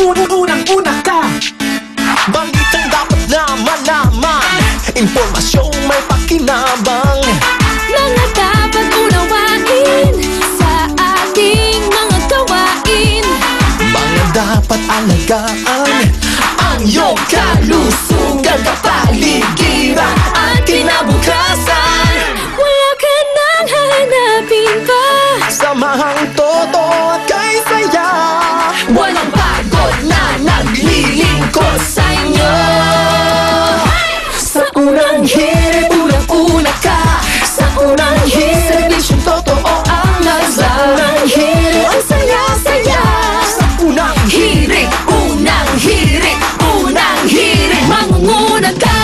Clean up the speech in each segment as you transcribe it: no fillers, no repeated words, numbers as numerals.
Unang-una ka, balitang dapat na malaman, impormasyong may pakinabang, mga dapat unawain sa ating mga gawain, mga dapat alagaan, ang iyong kalusugan, kapaligiran at kinabukasan. wala ka nang hahanapin pa. Samahang totoo at kay saya, Walang pagod na naglilingkod sa inyo. sa unang hirit, unang-una ka, sa unang hirit, serbisyong totoo ang laza. Sa unang hirit, Ang saya-saya. sa unang hirit, Unang hirit, unang hirit, mangunguna ka.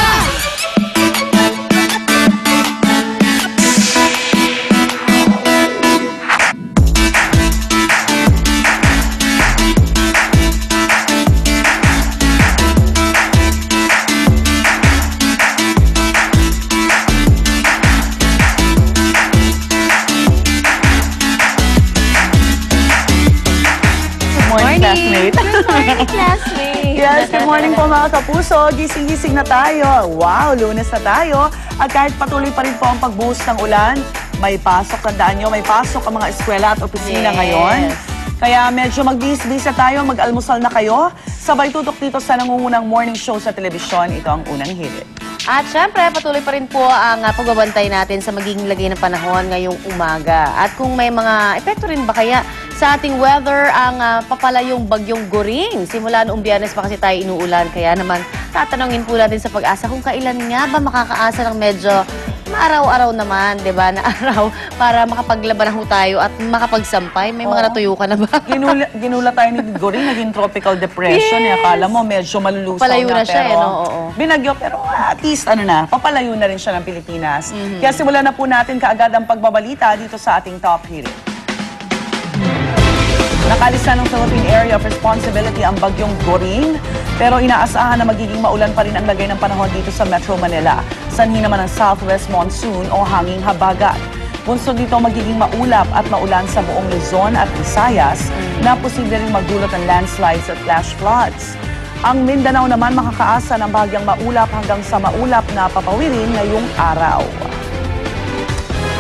Morning, classmate. Good morning, classmate. Yes, good morning po mga kapuso. Gising-gising na tayo. Wow, Lunes na tayo. At kahit patuloy pa rin po ang pagbuhos ng ulan, may pasok, tandaan nyo, may pasok ang mga eskwela at opisina Yes. ngayon. Kaya medyo magbihis-bihis na tayo, mag-almusal na kayo. Sabay tutok dito sa nangungunang morning show sa telebisyon. Ito ang unang hirit. At syempre, patuloy pa rin po ang pagbabantay natin sa magiging lagay ng panahon ngayong umaga. At kung may mga epekto rin ba kaya sa ating weather ang papalayong bagyong Goring. Simula noong Biyernes pa kasi tayo inuulan. Kaya naman, tatanungin po natin sa pag-asa kung kailan nga ba makakaasa ng medyo maaraw-araw naman, di ba, na araw para makapaglaba na ho tayo at makapagsampay. May mga natuyo ka na ba? Ginula tayo ni Goring, naging tropical depression. Yes. Akala mo medyo malulusaw Palayo na siya, pero oo. binagyo, pero at least papalayo na rin siya ng Pilipinas. Kaya simulan na po natin kaagad ang pagbabalita dito sa ating top hirit. Nakalista ng Philippine Area of Responsibility ang bagyong Goring, pero inaasahan na magiging maulan pa rin ang lagay ng panahon dito sa Metro Manila. Sanhi naman ang Southwest Monsoon o hanging habagat. Bunso dito magiging maulap at maulan sa buong Luzon at Visayas na posible rin magdulot ng landslides at flash floods. Ang Mindanao naman makakaasa ng bahagyang maulap hanggang sa maulap na papawirin ngayong araw.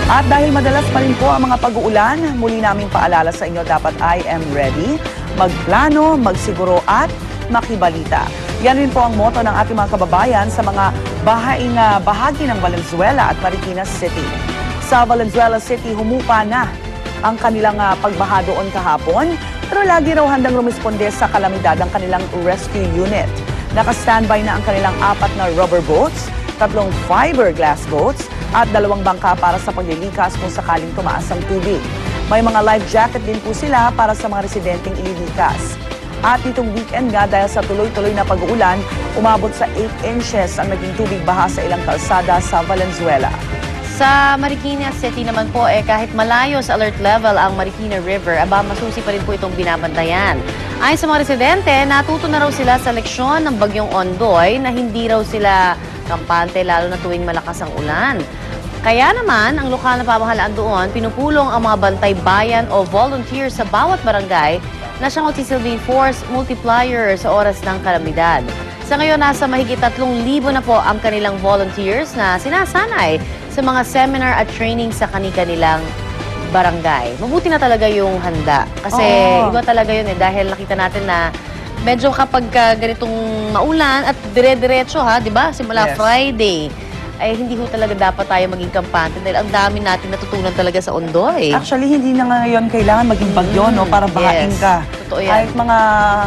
At dahil madalas pa rin po ang mga pag-uulan, muli namin paalala sa inyo dapat I am ready, magplano, magsiguro at makibalita. Yan rin po ang motto ng ating mga kababayan sa mga bahagi ng Valenzuela at Marikina City. Sa Valenzuela City, humupa na ang kanilang pagbaha doon kahapon, pero lagi raw handang rumisponde sa kalamidad ang kanilang rescue unit. Naka-standby na ang kanilang 4 na rubber boats, 3 fiberglass boats, at 2 bangka para sa paglilikas kung sakaling tumaas ang tubig. May mga life jacket din po sila para sa mga residenteng ililikas. At itong weekend nga dahil sa tuloy-tuloy na pag-uulan, umabot sa 8 inches ang naging tubig baha sa ilang kalsada sa Valenzuela. Sa Marikina City naman po, kahit malayo sa alert level ang Marikina River, masusi pa rin po itong binabantayan. Ayon sa mga residente, natuto na raw sila sa leksyon ng bagyong Ondoy na hindi raw sila kampante lalo na tuwing malakas ang ulan. Kaya naman, ang lokal na pamahalaan doon, pinupulong ang mga bantay bayan o volunteers sa bawat barangay na siyang magsisilbing force multiplier sa oras ng kalamidad. Sa ngayon, nasa mahigit 3,000 na po ang kanilang volunteers na sinasanay sa mga seminar at training sa kani-kanilang barangay. Mabuti na talaga yung handa. Kasi iba talaga yun dahil nakita natin na medyo kapag ganitong maulan at dire-diretso di ba? Simula Friday, ay hindi ho talaga dapat tayo maging kampante dahil ang dami natin natutunan talaga sa Ondoy. Actually, hindi na ngayon kailangan maging bagyo, no? Para bahain ka. Totoo yan. Kahit mga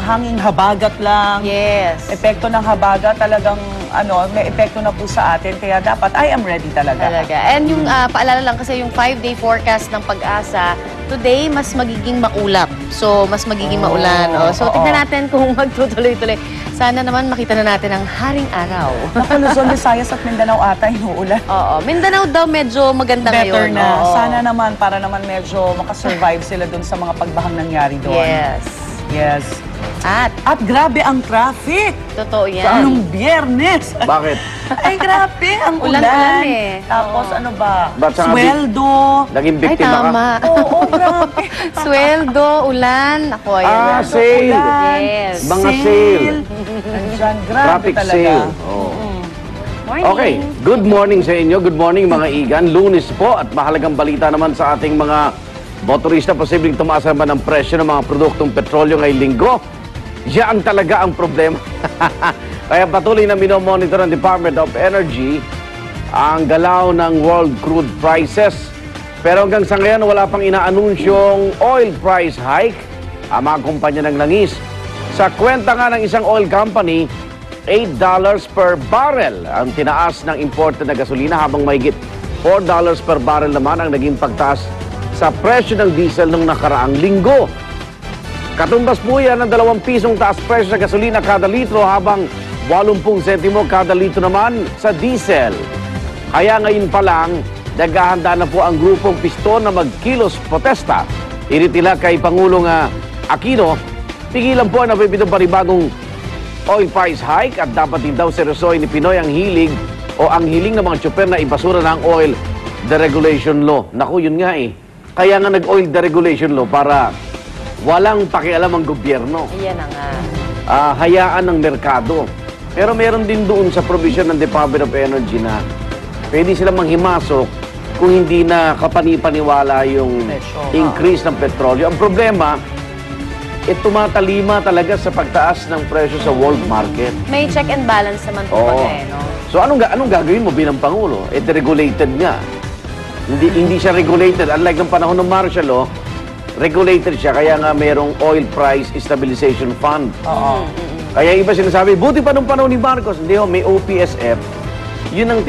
hanging habagat lang, Yes. epekto ng habagat talagang may epekto na po sa atin. Kaya dapat, I am ready talaga. And yung paalala lang kasi yung 5-day forecast ng Pag-asa, today mas magiging maulap. So, mas magiging maulan. So, tignan natin kung magtutuloy-tuloy. Sana naman makita na natin ang haring araw. Naku, Luzon, Visayas at Mindanao ata inuulan. Oo. Mindanao daw medyo maganda Better ngayon. na. Oo. Sana naman, para naman medyo makasurvive sila dun sa mga pagbahang nangyari doon. Yes. Yes. At, Grabe ang traffic. totoo yan. Sa anong Biyernes? Bakit? Ay, grabe ang ulan. Ulan Tapos ano ba? Ba't sa Sweldo. Naging Ay, biktima ka? tama. Oo, grabe. Sweldo, ulan. Ako, ayan. Sale. Ulan. Yes. Mga sale. Andyan, grabe Traffic talaga. sale. Oh. Morning. Okay, good morning sa inyo. Good morning mga igan. Lunes po at mahalagang balita naman sa ating mga motorista. Posibleng tumaas naman ang presyo ng mga produktong petrolyo ngayong linggo. Yan talaga ang problema. Kaya patuloy na minomonitor ng Department of Energy ang galaw ng world crude prices. Pero hanggang sa ngayon, wala pang inaanunsyong oil price hike ang mga kumpanya ng langis. Sa kwenta nga ng isang oil company, $8 per barrel ang tinaas ng imported na gasolina habang mahigit $4 per barrel naman ang naging pagtaas sa presyo ng diesel nung nakaraang linggo. Katumbas po yan ng 2 pisong taas presyo sa gasolina kada litro habang 80 sentimo kada litro naman sa diesel. Kaya ngayon pa lang, naghahanda na po ang grupong piston na magkilos protesta. Iritila kay Pangulong Aquino, pigilan po ang napipitong panibagong oil price hike at dapat din daw seryosoy ni Pinoy ang hilig o ang hiling ng mga tsuper na ibasura ng oil deregulation law. Naku, yun nga eh. Kaya nga nag-oil deregulation law para walang pakialam ang gobyerno. Iyan na nga. Hayaan ng merkado. Pero meron din doon sa provision ng Department of Energy na pwede silang manghimasok kung hindi na kapani-paniwala yung increase ng petrolyo. Ang problema, tumatalima talaga sa pagtaas ng presyo sa world market. May check and balance naman po Oo. no? So anong gagawin mo bilang Pangulo? Regulated nga. Hindi siya regulated. Unlike ng panahon ng martial law, regulated siya. Kaya nga mayroong Oil Price Stabilization Fund. Kaya iba sinasabi, buti pa nung panahon ni Marcos. Hindi may OPSF. Yun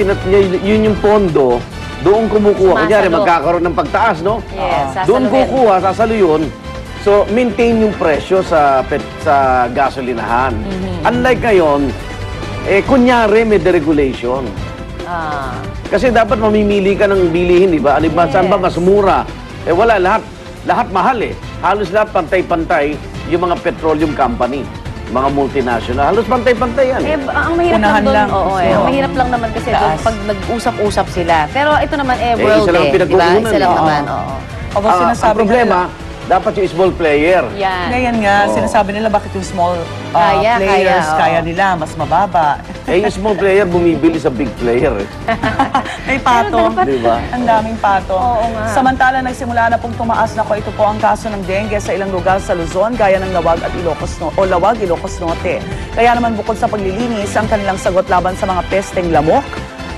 yung pondo, doon kumukuha. Kunyari, magkakaroon ng pagtaas, no? Yes, Doon sasaluhin. kukuha, sasalo yun. So, maintain yung presyo sa gasolinahan. Unlike ngayon, kunyari may deregulation. Kasi dapat mamimili ka ng bilihin, di ba? Saan ba mas mura? Wala, lahat mahal eh. Halos lahat pantay-pantay yung mga petroleum company, mga multinational. Halos pantay-pantay yan. Ang mahirap Unahan lang lang. doon, ang mahirap lang naman kasi doon pag nag-usap-usap sila. Pero ito naman world isa lang ang di ba? pinag-uunan. Isa lang Oo. naman, oo. Ang problema, dapat yung small player. Yan. Ngayon nga, Oo. sinasabi nila bakit yung small Kaya, players, oo. kaya nila, mas mababa. Yung small player, bumibili sa big player. May pato. Di ba? Ang daming pato. Oo nga. Samantala, nagsimula na pong tumaas na ito po ang kaso ng dengue sa ilang lugar sa Luzon, gaya ng Lawag at Ilocos Norte. Kaya naman bukod sa paglilinis, ang kanilang sagot laban sa mga pesteng lamok,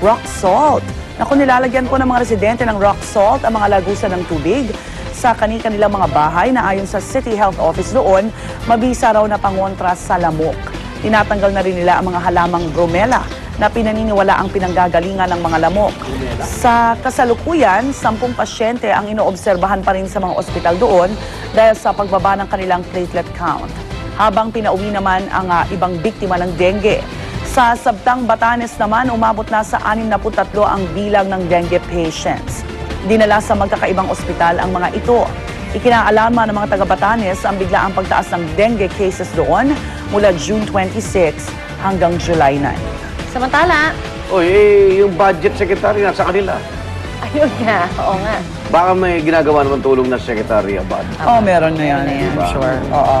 rock salt. Naku, nilalagyan po ng mga residente ng rock salt ang mga lagusan ng tubig sa kanilang mga bahay na ayon sa City Health Office doon, mabisa raw na pangontra sa lamok. Tinatanggal na rin nila ang mga halamang bromela na pinaniniwala ang pinanggagalingan ng mga lamok. Sa kasalukuyan, 10 pasyente ang inoobserbahan pa rin sa mga ospital doon dahil sa pagbaba ng kanilang platelet count. Habang pinauwi naman ang ibang biktima ng dengue. Sa Sabtang Batanes naman, umabot na sa 63 ang bilang ng dengue patients. Dinala sa magkakaibang ospital ang mga ito. Ikinaalama ng mga taga-Batanes ang biglaang pagtaas ng dengue cases doon mula June 26 hanggang July 9. Samantala, Yung budget secretary nasa kanila. ayun nga, oo nga. Baka may ginagawa naman tulong na secretary about. Meron na yan. Meron na yan. I'm sure. Oo.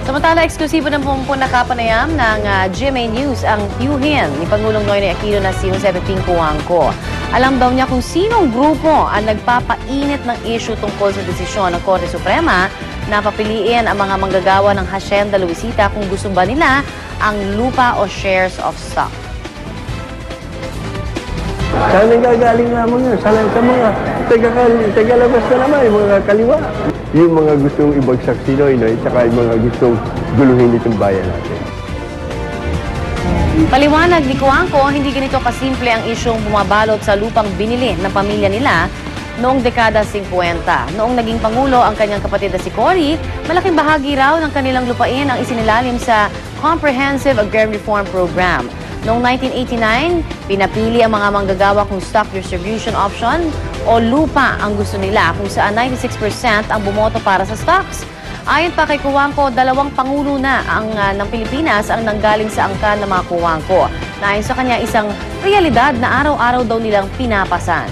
Samantala, eksklusibo ng pumpunakapanayam ng GMA News ang tiyuhin ni Pangulong Noynoy Aquino na si Jose Pepín Cuangco. Alam daw niya kung sinong grupo ang nagpapainit ng issue tungkol sa desisyon ng Korte Suprema na papiliin ang mga manggagawa ng Hacienda Luisita kung gusto ba nila ang lupa o shares of stock. Saan nagagaling lamang yun? Saan sa mga tagalabas na naman, yung mga kaliwa. Yung mga gustong ibagsak si Noynoy, tsaka yung mga gustong guluhin itong bayan natin. Paliwanag ni Cuangco, hindi ganito kasimple ang isyong bumabalot sa lupang binili ng pamilya nila noong dekada 50. Noong naging Pangulo ang kanyang kapatid na si Cory, malaking bahagi raw ng kanilang lupain ang isinilalim sa Comprehensive Agrarian Reform Program. Noong 1989, pinapili ang mga manggagawa kung stock distribution option o lupa ang gusto nila kung saan 96% ang bumoto para sa stocks. Ayon pa kay Cuangco, 2 pangulo na ng Pilipinas ang nanggaling sa angkan ng mga Cuangco. Na ayon sa kanya, isang realidad na araw-araw daw nilang pinapasan.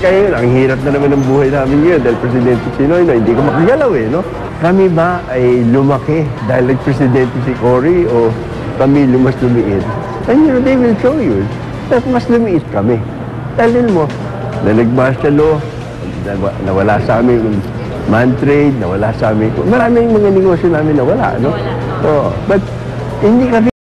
Kaya yun, ang hirap na naman ng buhay namin ngayon dahil Presidente si Noynoy, hindi ko makagalaw no? kami ba ay lumaki dahil nag-presidente si Cory o kami mas lumiit? And you know, they will show you that mas lumiit kami. Dahil mo, na nag-martial law, nawala sa amin man trade, nawala sa amin. Maraming mga negosyo namin nawala, no? Oh, but hindi kami